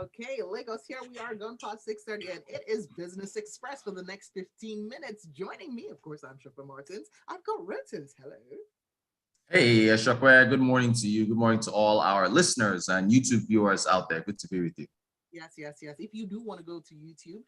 Okay, Lagos, here we are, gone past 6:30, and it is Business Express for the next 15 minutes. Joining me, of course, I'm Sope Martins. I've got Rotus. Hello. Hey, Shakwe, good morning to you. Good morning to all our listeners and YouTube viewers out there. Good to be with you. Yes, yes, yes. If you do want to go to YouTube,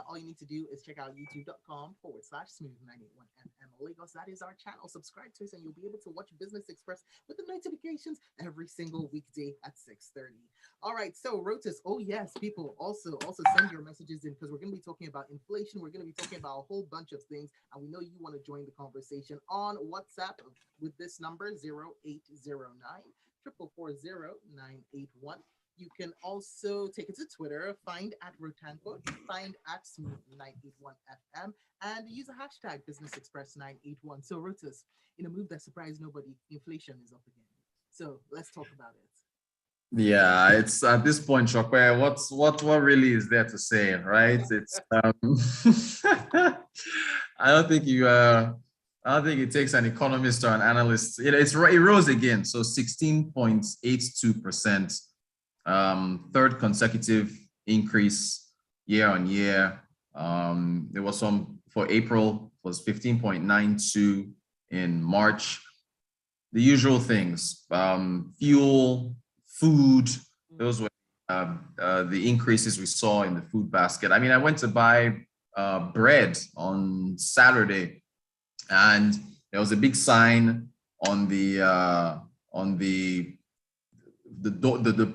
all you need to do is check out youtube.com/smooth981 FM Lagos. That is our channel. Subscribe to us, and you'll be able to watch Business Express with the notifications every single weekday at 6:30. All right, so Rotus, oh yes, people also send your messages in because we're going to be talking about inflation. We're going to be talking about a whole bunch of things, and we know you want to join the conversation on WhatsApp with this number 0809 4440981. You can also take it to Twitter, find at Rotanquote, find at Smooth981FM, and use a hashtag Business Express 981. So, Rotus, in a move that surprised nobody, inflation is up again. So, let's talk about it. Yeah, it's at this point, Shakwe, what really is there to say, right? It's I don't think I don't think it takes an economist or an analyst. It rose again, so 16.82%. Third consecutive increase year on year. There was some for April was 15.92 in March. The usual things, fuel, food, those were the increases we saw in the food basket. I mean, I went to buy bread on Saturday, and there was a big sign on the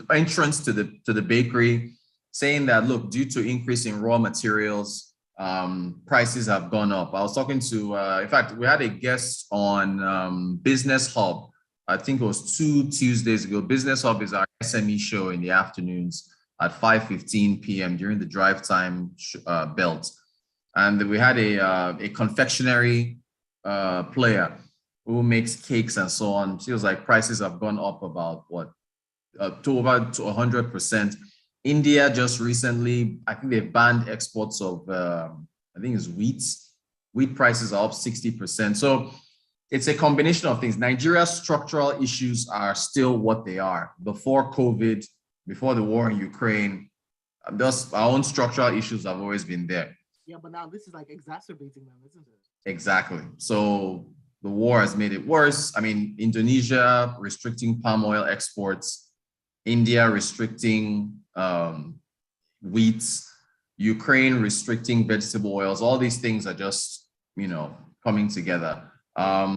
entrance to the bakery saying that, look, due to increase in raw materials, prices have gone up. I was talking to, in fact, we had a guest on Business Hub. I think it was 2 Tuesdays ago. Business Hub is our SME show in the afternoons at 5:15 p.m. during the drive time belt. And we had a confectionery player who makes cakes and so on. She was like, prices have gone up about what? To about 100%. India just recently, I think they've banned exports of, I think it's wheat. Wheat prices are up 60%. So it's a combination of things. Nigeria's structural issues are still what they are. Before COVID, before the war in Ukraine, just our own structural issues have always been there. Yeah, but now this is like exacerbating them, isn't it? Exactly. So the war has made it worse. I mean, Indonesia restricting palm oil exports, India restricting wheat, Ukraine restricting vegetable oils. All these things are just, coming together. Yeah.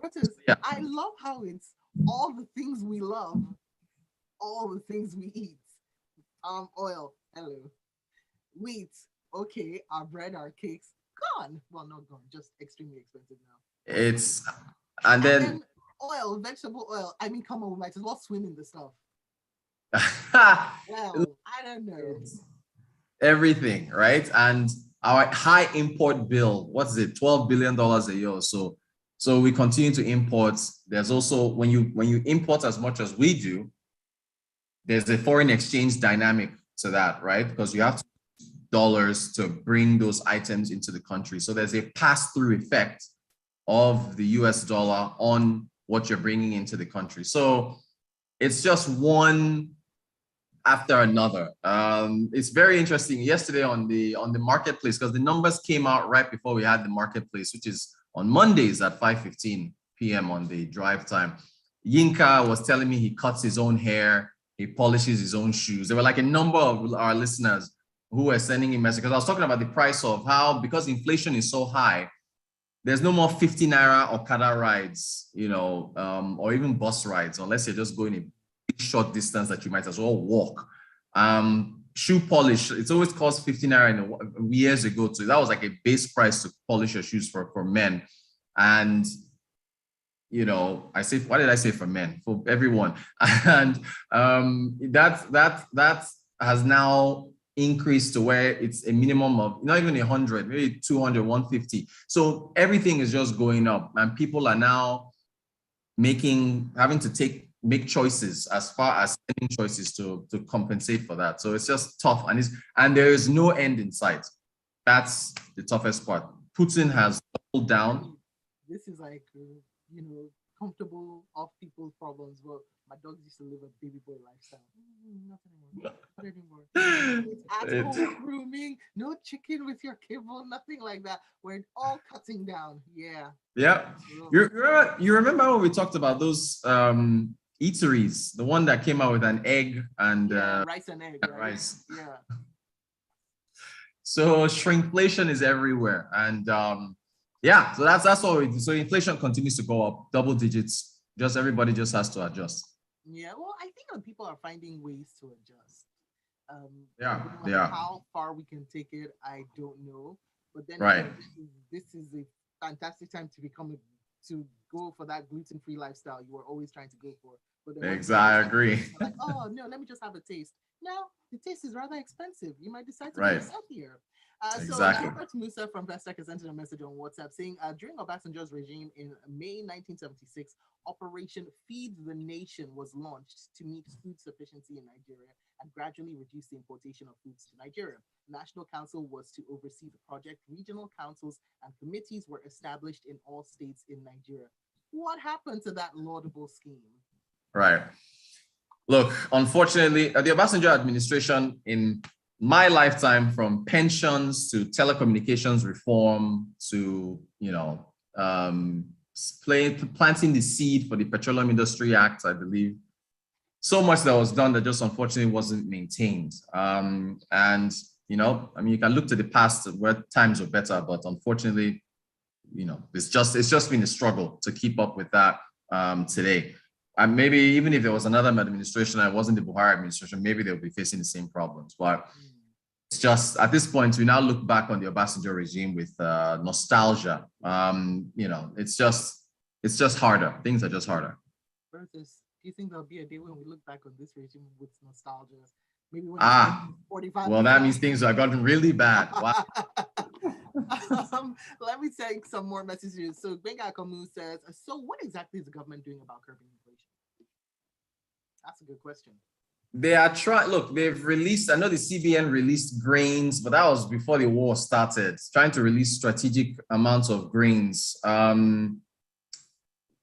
I love how it's all the things we love, all the things we eat. Oil, hello. Wheat, okay. Our bread, our cakes, gone. Well, not gone, just extremely expensive now. It's, and then oil, vegetable oil. I mean, come on, we might as well swim in the stuff. Well, I don't know. Everything, right? And our high import bill, what's it, $12 billion a year or so. So we continue to import. There's also, when you import as much as we do, there's a foreign exchange dynamic to that, right? Because you have to dollars to bring those items into the country. So there's a pass-through effect of the US dollar on what you're bringing into the country. So it's just one after another. It's very interesting. Yesterday on the marketplace, because the numbers came out right before we had the marketplace, which is on Mondays at 5:15 p.m. on the drive time. Yinka was telling me he cuts his own hair, he polishes his own shoes. There were like a number of our listeners who were sending him messages. Because I was talking about the price of how, because inflation is so high, there's no more 50 naira Okada rides, or even bus rides, unless you're just going a big short distance that you might as well walk. Shoe polish, it's always cost 50 naira years ago. So that was like a base price to polish your shoes for men. And why did I say for men? For everyone. And that has now increased to where it's a minimum of not even 100, maybe 200, 150. So everything is just going up, and people are now having to make choices as far as spending choices to compensate for that. So it's just tough, and there is no end in sight. That's the toughest part. Putin has doubled down. This is like, comfortable off people's problems. Well, my dogs used to live a baby boy lifestyle. Not anymore. Not anymore. It's at It- home grooming, no chicken with your kibble, nothing like that. We're all cutting down. Yeah. yeah. Ugh. You remember when we talked about those eateries, the one that came out with an egg and Yeah, rice and egg, right? rice. Yeah. So shrinkflation is everywhere, and yeah, so that's all. So inflation continues to go up, double digits. Just everybody just has to adjust. Yeah. Well, I think that people are finding ways to adjust. Yeah, You know, they are. how far we can take it, I don't know. But then Right. again, this is a fantastic time to to go for that gluten-free lifestyle you were always trying to go for. But then when Exactly. I agree. you're like, oh no, let me just have a taste. Now the taste is rather expensive. You might decide to Right. go healthier. So Exactly. Gilbert Musa from Vestec has sent a message on WhatsApp saying, during Obasanjo's regime in May 1976, Operation Feed the Nation was launched to meet food sufficiency in Nigeria and gradually reduce the importation of foods to Nigeria. The National Council was to oversee the project. Regional councils and committees were established in all states in Nigeria. What happened to that laudable scheme? Right. Look, unfortunately, the Obasanjo administration in my lifetime, from pensions to telecommunications reform to, planting the seed for the Petroleum Industry Act, I believe, so much that was done that just unfortunately wasn't maintained. And, you can look to the past where times were better, but unfortunately, it's just been a struggle to keep up with that today. And maybe even if there was another administration that wasn't the Buhari administration, maybe they'll be facing the same problems. But it's just at this point, we now look back on the Obasanjo regime with nostalgia. It's just harder. Things are just harder. Versus, do you think there'll be a day when we look back on this regime with nostalgia? Maybe when 45. Well, that means things are gotten really bad. Wow. Let me take some more messages. So Benga Kamu says, so what exactly is the government doing about curbing inflation? That's a good question. They are trying, look, they've released, I know the CBN released grains, but that was before the war started, trying to release strategic amounts of grains.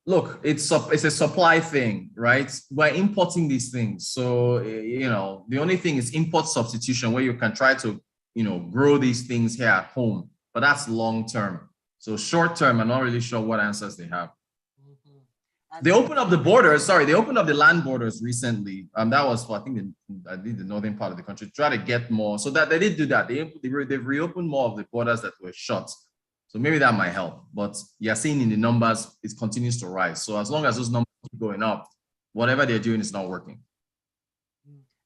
Look, it's a supply thing, right? We're importing these things. So, the only thing is import substitution, where you can try to, grow these things here at home, but that's long term. So short term, I'm not really sure what answers they have. They opened up the borders. Sorry, they opened up the land borders recently. That was for, I think, the northern part of the country, to try to get more. So that they did do that. They've reopened more of the borders that were shut. So maybe that might help. But you're seeing in the numbers, it continues to rise. So as long as those numbers keep going up, whatever they're doing is not working.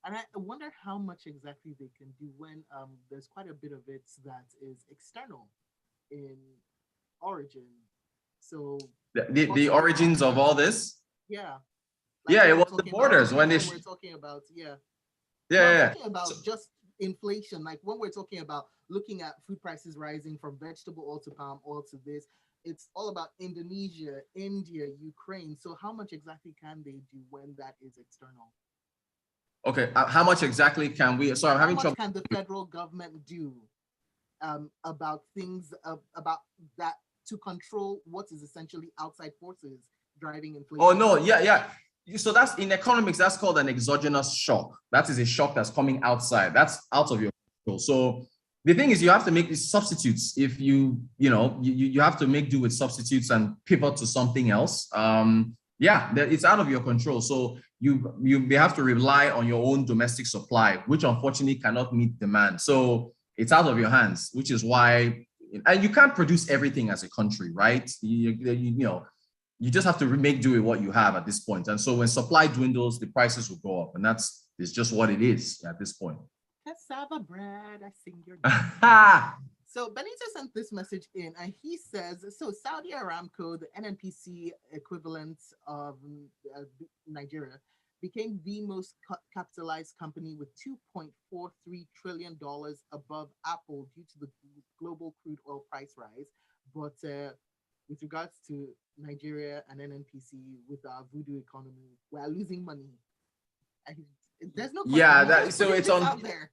And I wonder how much exactly they can do when there's quite a bit of it that is external in origin. So the origins of all this? Yeah. Like it was the borders when we're talking about, talking about just inflation. Like when we're talking about looking at food prices rising from vegetable oil to palm oil to this, it's all about Indonesia, India, Ukraine. So how much exactly can they do when that is external? Okay, how much exactly can we? Sorry, I'm having trouble. How much can the federal government do about things about that to control what is essentially outside forces driving inflation? Oh no, yeah. So that's in economics, that's called an exogenous shock. That is a shock that's coming outside. That's out of your control. So the thing is, you have to make these substitutes. If you have to make do with substitutes and pivot to something else. It's out of your control. So you have to rely on your own domestic supply, which unfortunately cannot meet demand. So it's out of your hands, which is why, and you can't produce everything as a country, right? You just have to make do with what you have at this point. And so when supply dwindles, the prices will go up, and it's just what it is at this point. Cassava bread, I sing your So Benito sent this message in, and he says, so Saudi Aramco, the NNPC equivalent of Nigeria, became the most capitalized company with $2.43 trillion above Apple due to the global crude oil price rise. But with regards to Nigeria and NNPC, with our voodoo economy, we are losing money. There's no question. So it's on out there.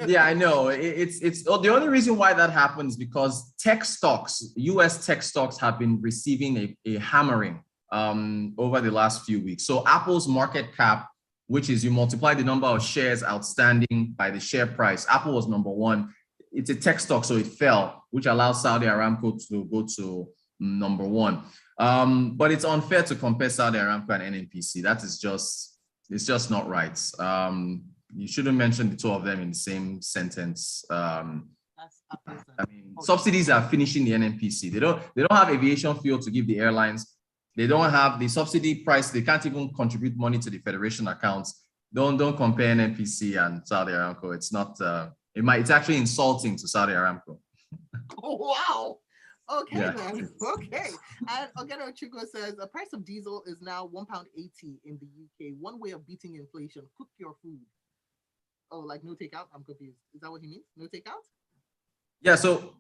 Yeah, I know. It's the only reason why that happens because tech stocks, US tech stocks, have been receiving a hammering over the last few weeks. So Apple's market cap, which is you multiply the number of shares outstanding by the share price. Apple was number one. It's a tech stock, so it fell, which allows Saudi Aramco to go to number one. But it's unfair to compare Saudi Aramco and NNPC. That is just, it's just not right. You shouldn't mention the two of them in the same sentence. I mean, subsidies are finishing the NNPC. They don't have aviation fuel to give the airlines. They don't have the subsidy price. They can't even contribute money to the federation accounts. Don't compare NNPC and Saudi Aramco. It's not. It's actually insulting to Saudi Aramco. Oh wow. Okay, Yeah. then. Okay. And Ogeno Chugo says the price of diesel is now £1.80 in the UK. One way of beating inflation: cook your food. Oh, like no takeout? I'm confused. Is that what he means? No takeout? Yeah. So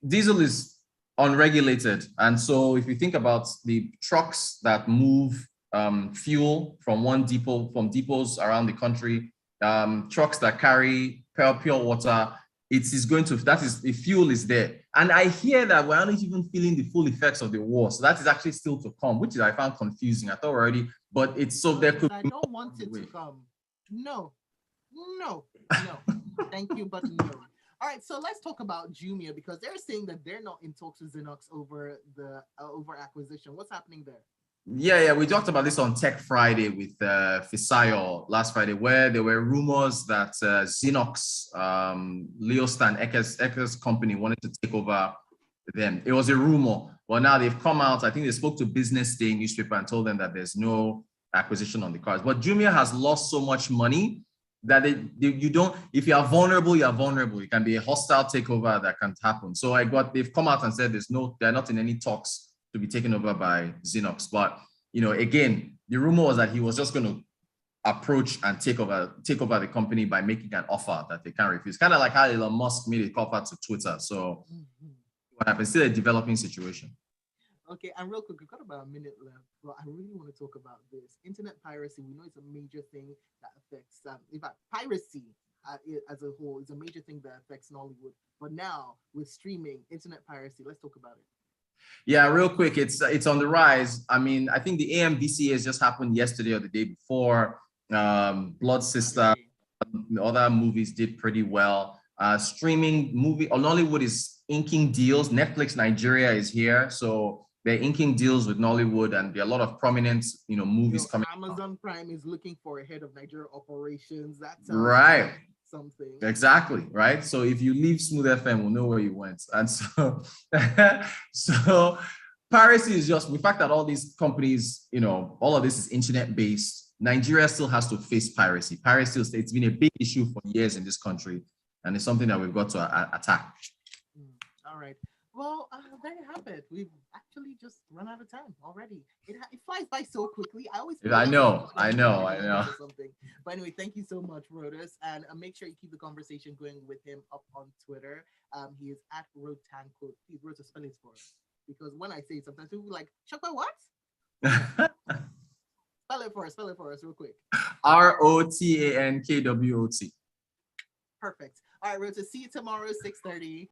diesel is unregulated, and so if you think about the trucks that move fuel from depots around the country, trucks that carry pure water, the fuel is there. And I hear that we're not even feeling the full effects of the war. So that is actually still to come, which I found confusing. I thought already, but it's so there could I be don't want it to come. No. Thank you, but no. All right, so let's talk about Jumia, because they're saying that they're not in talks with Xenox over the over acquisition. What's happening there? Yeah, we talked about this on Tech Friday with Fisayo last Friday, where there were rumors that Xenox, Leo Stan Ecker's company, wanted to take over them. It was a rumor. Well, now they've come out. I think they spoke to Business Day newspaper and told them that there's no acquisition on the cards. But Jumia has lost so much money that you don't, if you are vulnerable, you are vulnerable. It can be a hostile takeover that can happen. So they've come out and said they're not in any talks to be taken over by Xenox. But, again, the rumor was that he was just going to approach and take over the company by making an offer that they can't refuse. Kind of like how Elon Musk made a offer to Twitter. So what happens? Still a developing situation. Okay, and real quick, we've got about a minute left, but I really want to talk about this. Internet piracy, we know it's a major thing that affects, in fact, piracy as a whole is a major thing that affects Nollywood. But now, with streaming, internet piracy, let's talk about it. Yeah, real quick, it's on the rise. I mean, I think the AMVC has just happened yesterday or the day before. Blood Sister, other movies did pretty well. Streaming movie, Nollywood is inking deals. Netflix Nigeria is here, so they're inking deals with Nollywood, and there are a lot of prominent, movies coming. Amazon Prime is looking for a head of Nigeria operations. That's right. Something. Exactly, right? So if you leave Smooth FM, we'll know where you went. And so, so piracy is just the fact that all these companies, all of this is internet-based. Nigeria still has to face piracy. Piracy, it's been a big issue for years in this country, and it's something that we've got to attack. All right. Well, there you have it. We've actually just run out of time already. It flies by so quickly. I know. Something. But anyway, thank you so much, Rotus. And make sure you keep the conversation going with him up on Twitter. He is at Rotanco. Please, Rotus, spell it for us. Because when I say it, sometimes people are like, Chokwa, what? Spell it for us real quick. ROTANKWOT. Perfect. All right, Rotus, see you tomorrow, 6:30.